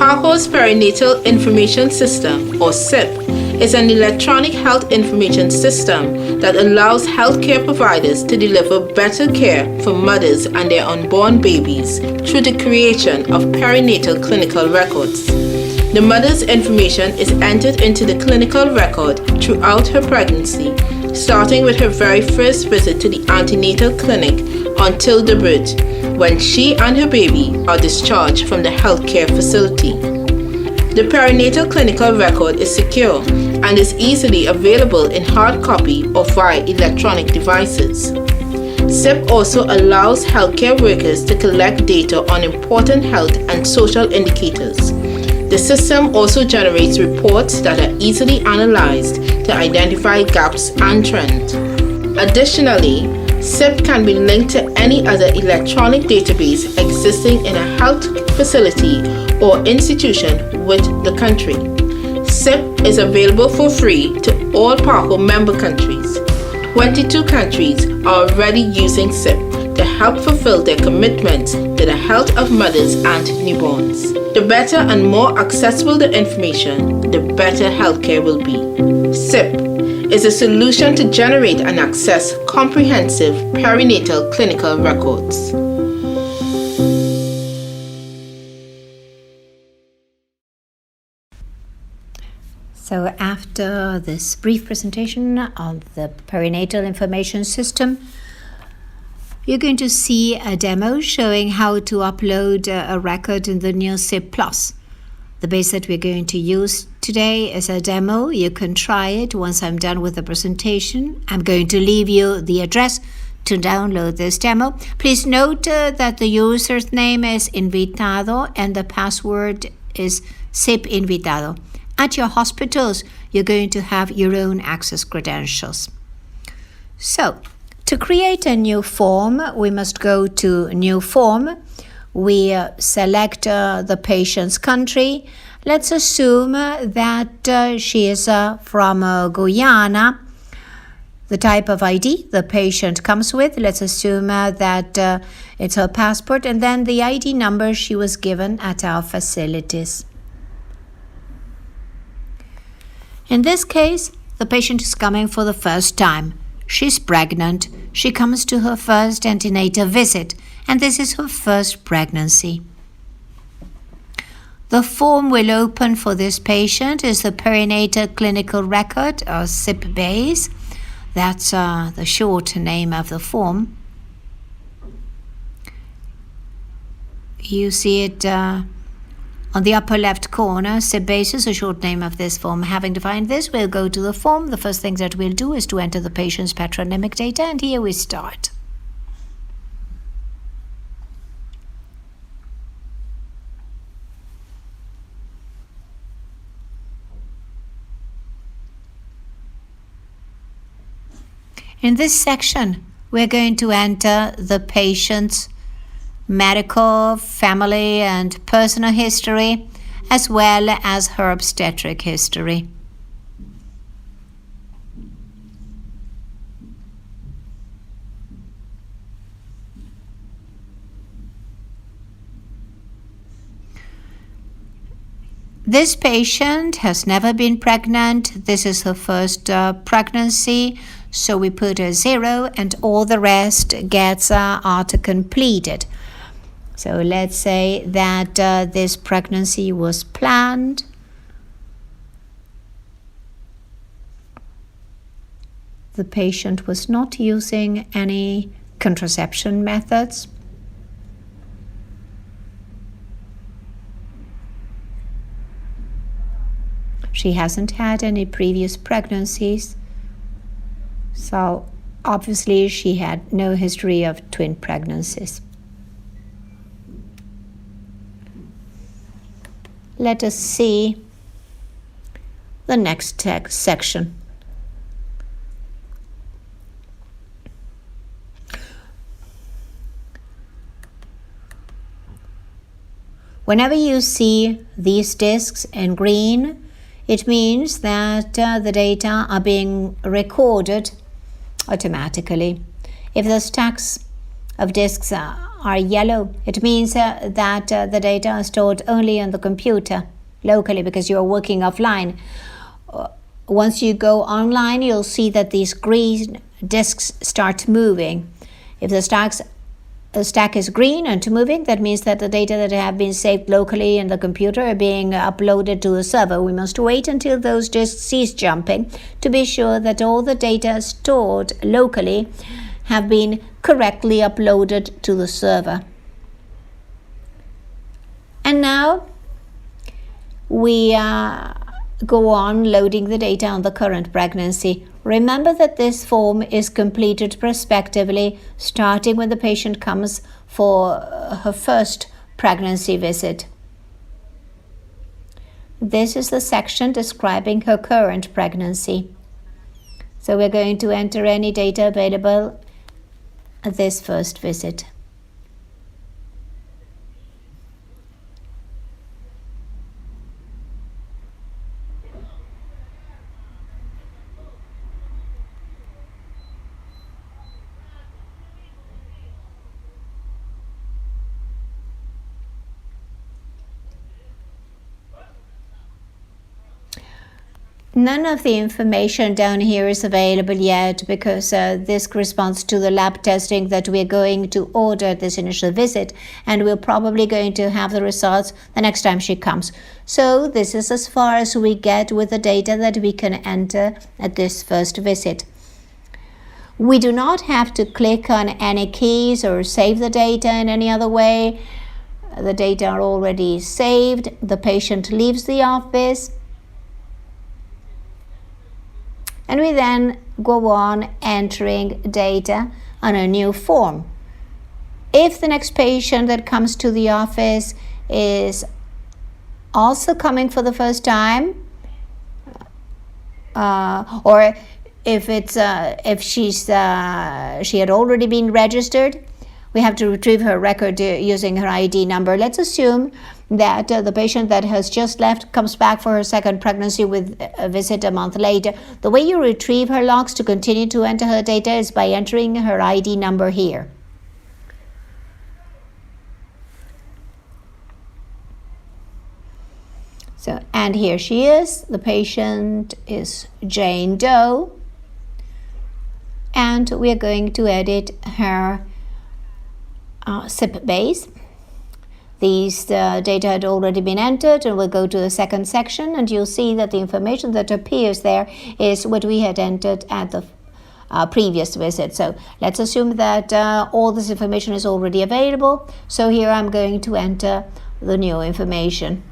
PAHO's Perinatal Information System, or SIP, is an electronic health information system that allows healthcare providers to deliver better care for mothers and their unborn babies through the creation of perinatal clinical records. The mother's information is entered into the clinical record throughout her pregnancy, starting with her very first visit to the antenatal clinic until the birth, when she and her baby are discharged from the healthcare facility. The perinatal clinical record is secure and is easily available in hard copy or via electronic devices. SIP also allows healthcare workers to collect data on important health and social indicators. The system also generates reports that are easily analyzed to identify gaps and trends. Additionally, SIP can be linked to any other electronic database existing in a health facility or institution with the country. SIP is available for free to all PAHO member countries. 22 countries are already using SIP to help fulfill their commitments to the health of mothers and newborns. The better and more accessible the information, the better healthcare will be. SIP is a solution to generate and access comprehensive perinatal clinical records. So after this brief presentation of the perinatal information system, you're going to see a demo showing how to upload a record in the new SIP Plus. The base that we're going to use today is a demo. You can try it once I'm done with the presentation. I'm going to leave you the address to download this demo. Please note that the user's name is invitado and the password is sipinvitado. At your hospitals, you're going to have your own access credentials. So, to create a new form, we must go to New Form. We select the patient's country. Let's assume that she is from Guyana. The type of ID the patient comes with, let's assume that it's her passport, and then the ID number she was given at our facilities. In this case, the patient is coming for the first time. She's pregnant. She comes to her first antenatal visit, and this is her first pregnancy. The form we'll open for this patient is the perinatal clinical record, or SIP base. That's the short name of the form. You see it on the upper left corner. SIP base is a short name of this form. Having defined this, we'll go to the form. The first thing that we'll do is to enter the patient's patronymic data, and here we start. In this section, we're going to enter the patient's medical, family, and personal history, as well as her obstetric history. This patient has never been pregnant. This is her first pregnancy. So we put a 0 and all the rest gets auto completed. So let's say that this pregnancy was planned. The patient was not using any contraception methods. She hasn't had any previous pregnancies. So obviously she had no history of twin pregnancies. Let us see the next section. Whenever you see these disks in green, it means that the data are being recorded automatically. If the stacks of disks are yellow. It means that the data are stored only on the computer locally because you're working offline. Once you go online, you'll see that these green disks start moving. If the stack is green and moving, that means that the data that have been saved locally in the computer are being uploaded to the server. We must wait until those disks cease jumping to be sure that all the data stored locally have been correctly uploaded to the server. And now we go on loading the data on the current pregnancy. Remember that this form is completed prospectively, starting when the patient comes for her first pregnancy visit. This is the section describing her current pregnancy. So we're going to enter any data available at this first visit. None of the information down here is available yet because this corresponds to the lab testing that we're going to order at this initial visit, and we're probably going to have the results the next time she comes. So this is as far as we get with the data that we can enter at this first visit. We do not have to click on any keys or save the data in any other way. The data are already saved. The patient leaves the office. And we then go on entering data on a new form. If the next patient that comes to the office is also coming for the first time, or if she had already been registered, we have to retrieve her record using her ID number. Let's assume that the patient that has just left comes back for her second pregnancy with a visit a month later. The way you retrieve her logs to continue to enter her data is by entering her ID number here. So, and here she is. The patient is Jane Doe. And we are going to edit her SIP base. These data had already been entered, and we'll go to the second section, and you'll see that the information that appears there is what we had entered at the previous visit. So let's assume that all this information is already available. So here I'm going to enter the new information.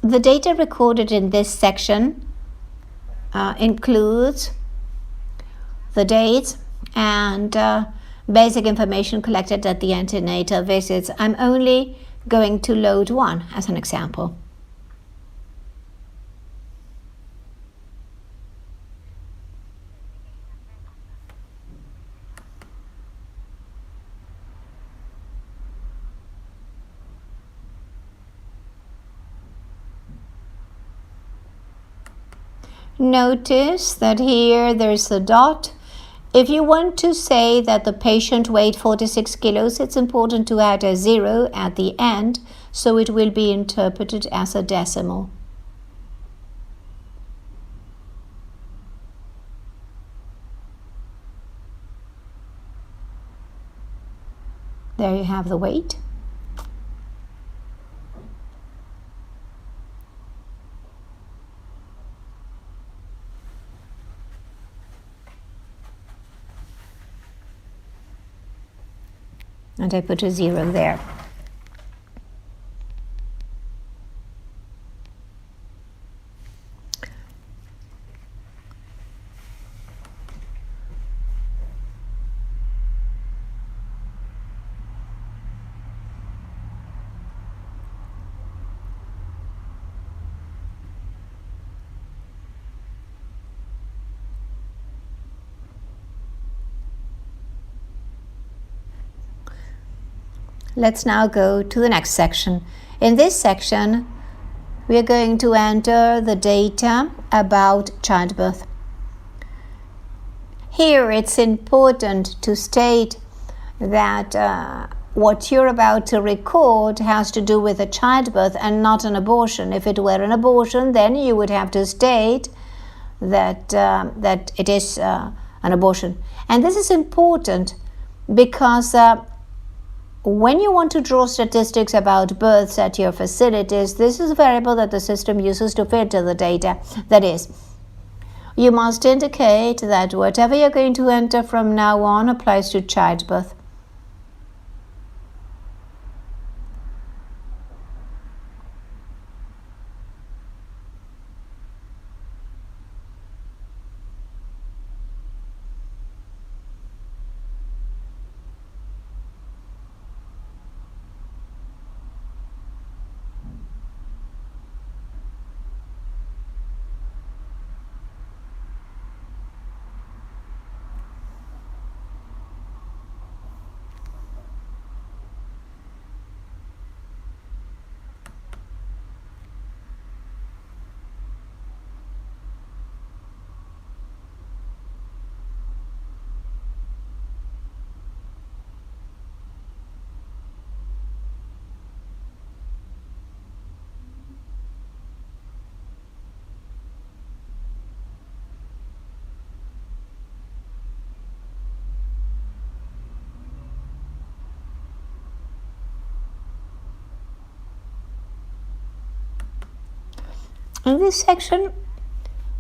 The data recorded in this section includes the dates and basic information collected at the antenatal visits. I'm only going to load one as an example. Notice that here there's a dot. If you want to say that the patient weighed 46 kilos, it's important to add a 0 at the end, so it will be interpreted as a decimal. There you have the weight. And I put a 0 there. Let's now go to the next section. In this section, we are going to enter the data about childbirth. Here it's important to state that what you're about to record has to do with a childbirth and not an abortion. If it were an abortion, then you would have to state that it is an abortion. And this is important because when you want to draw statistics about births at your facilities, this is a variable that the system uses to filter the data. That is, you must indicate that whatever you're going to enter from now on applies to childbirth. In this section,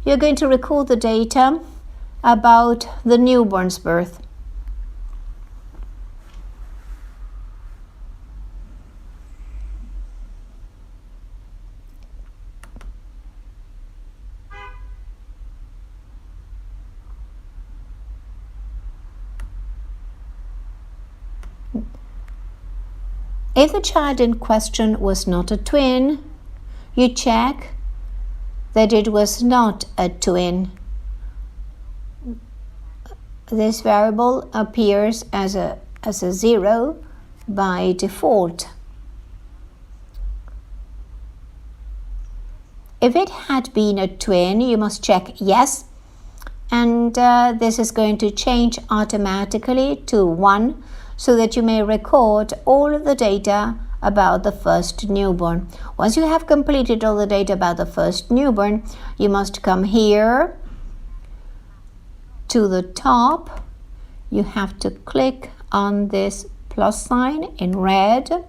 you're going to record the data about the newborn's birth. If the child in question was not a twin, you check that it was not a twin. This variable appears as a 0 by default. If it had been a twin, you must check yes, and this is going to change automatically to 1 so that you may record all of the data about the first newborn. Once you have completed all the data about the first newborn, you must come here to the top. You have to click on this plus sign in red,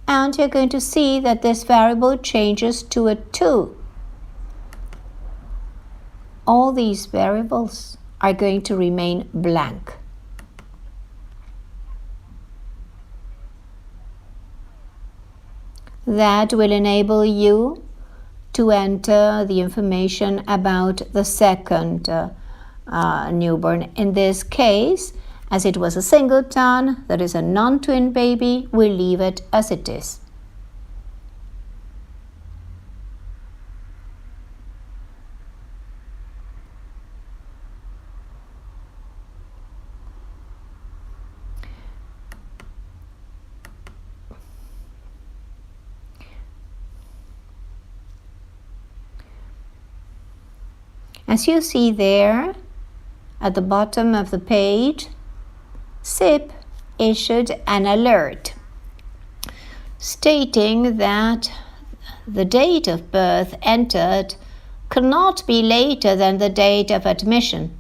and you're going to see that this variable changes to a 2. All these variables are going to remain blank. That will enable you to enter the information about the second newborn. In this case, as it was a singleton, that is a non-twin baby, we'll leave it as it is. As you see there, at the bottom of the page, SIP issued an alert stating that the date of birth entered cannot be later than the date of admission.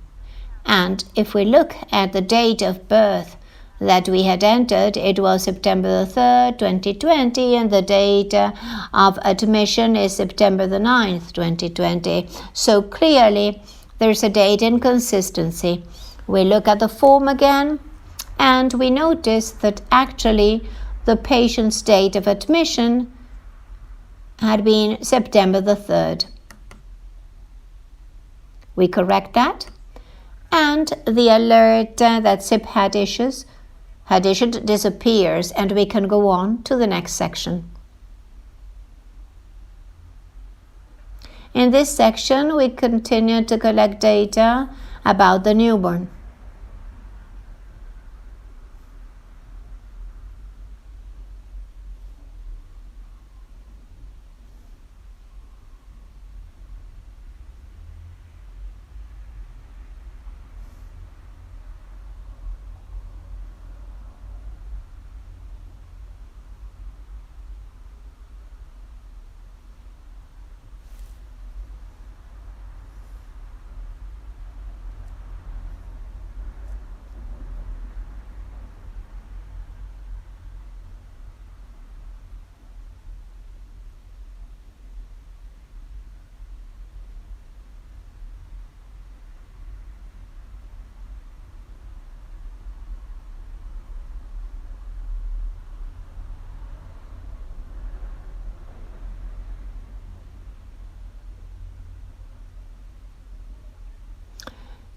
And if we look at the date of birth that we had entered, it was September the 3rd, 2020, and the date of admission is September the 9th, 2020. So clearly, there's a date inconsistency. We look at the form again, and we notice that actually the patient's date of admission had been September the 3rd. We correct that, and the alert that SIP had issued disappears, and we can go on to the next section. In this section, we continue to collect data about the newborn.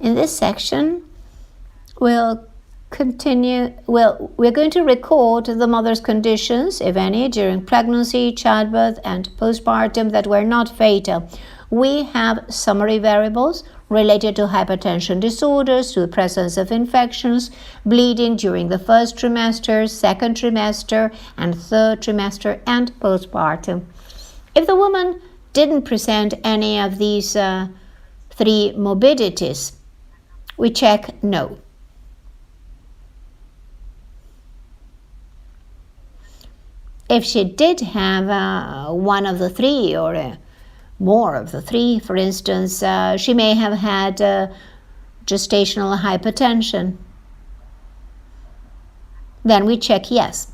In this section, we're going to record the mother's conditions, if any, during pregnancy, childbirth, and postpartum that were not fatal. We have summary variables related to hypertension disorders, to the presence of infections, bleeding during the first trimester, second trimester, and third trimester, and postpartum. If the woman didn't present any of these three morbidities, we check no. If she did have one of the three or more of the three, for instance, she may have had gestational hypertension, then we check yes.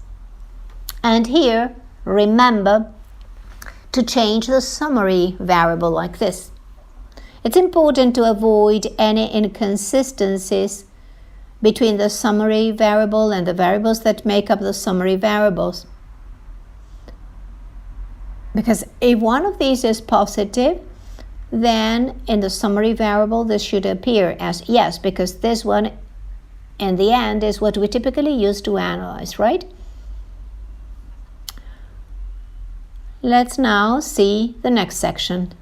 And here, remember to change the summary variable like this. It's important to avoid any inconsistencies between the summary variable and the variables that make up the summary variables. Because if one of these is positive, then in the summary variable this should appear as yes, because this one in the end is what we typically use to analyze, right? Let's now see the next section.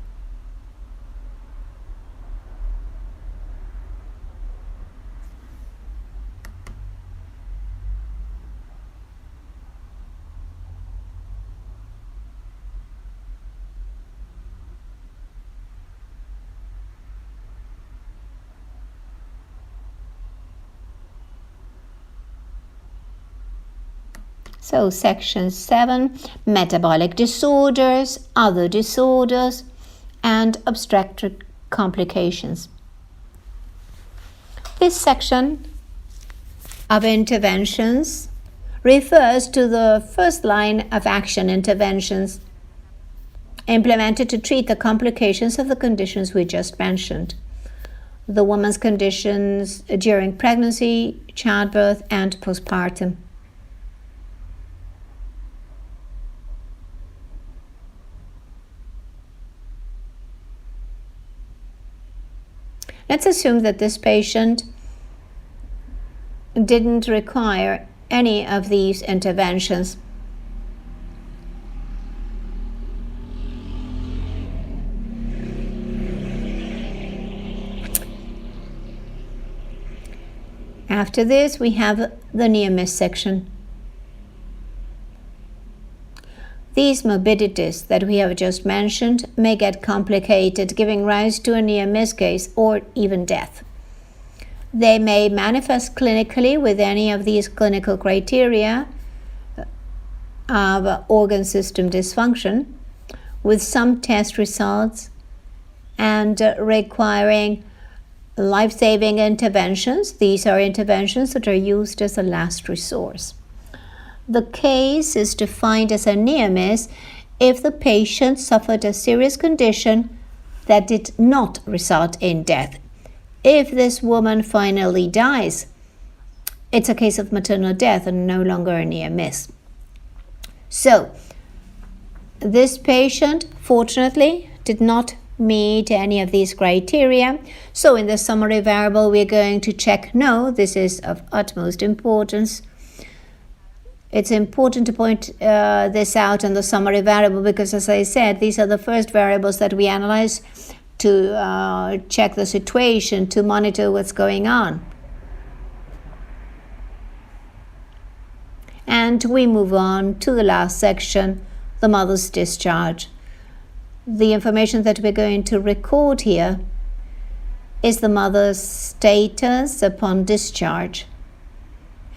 So section 7, metabolic disorders, other disorders, and obstetric complications. This section of interventions refers to the first line of action interventions implemented to treat the complications of the conditions we just mentioned. The woman's conditions during pregnancy, childbirth, and postpartum. Let's assume that this patient didn't require any of these interventions. After this, we have the near miss section. These morbidities that we have just mentioned may get complicated, giving rise to a near miss case or even death. They may manifest clinically with any of these clinical criteria of organ system dysfunction, with some test results and requiring life-saving interventions. These are interventions that are used as a last resort. The case is defined as a near miss if the patient suffered a serious condition that did not result in death. If this woman finally dies, it's a case of maternal death and no longer a near miss. So, this patient, fortunately, did not meet any of these criteria. So, in the summary variable, we're going to check no. This is of utmost importance. It's important to point this out in the summary variable because, as I said, these are the first variables that we analyze to check the situation, to monitor what's going on. And we move on to the last section, the mother's discharge. The information that we're going to record here is the mother's status upon discharge.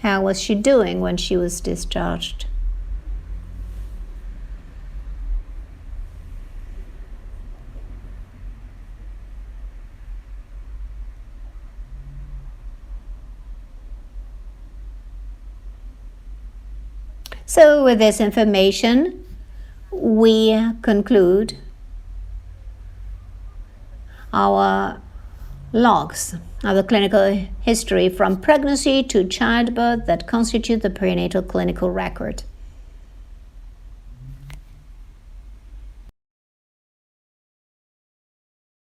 How was she doing when she was discharged? So with this information, we conclude our logs of the clinical history from pregnancy to childbirth that constitute the perinatal clinical record.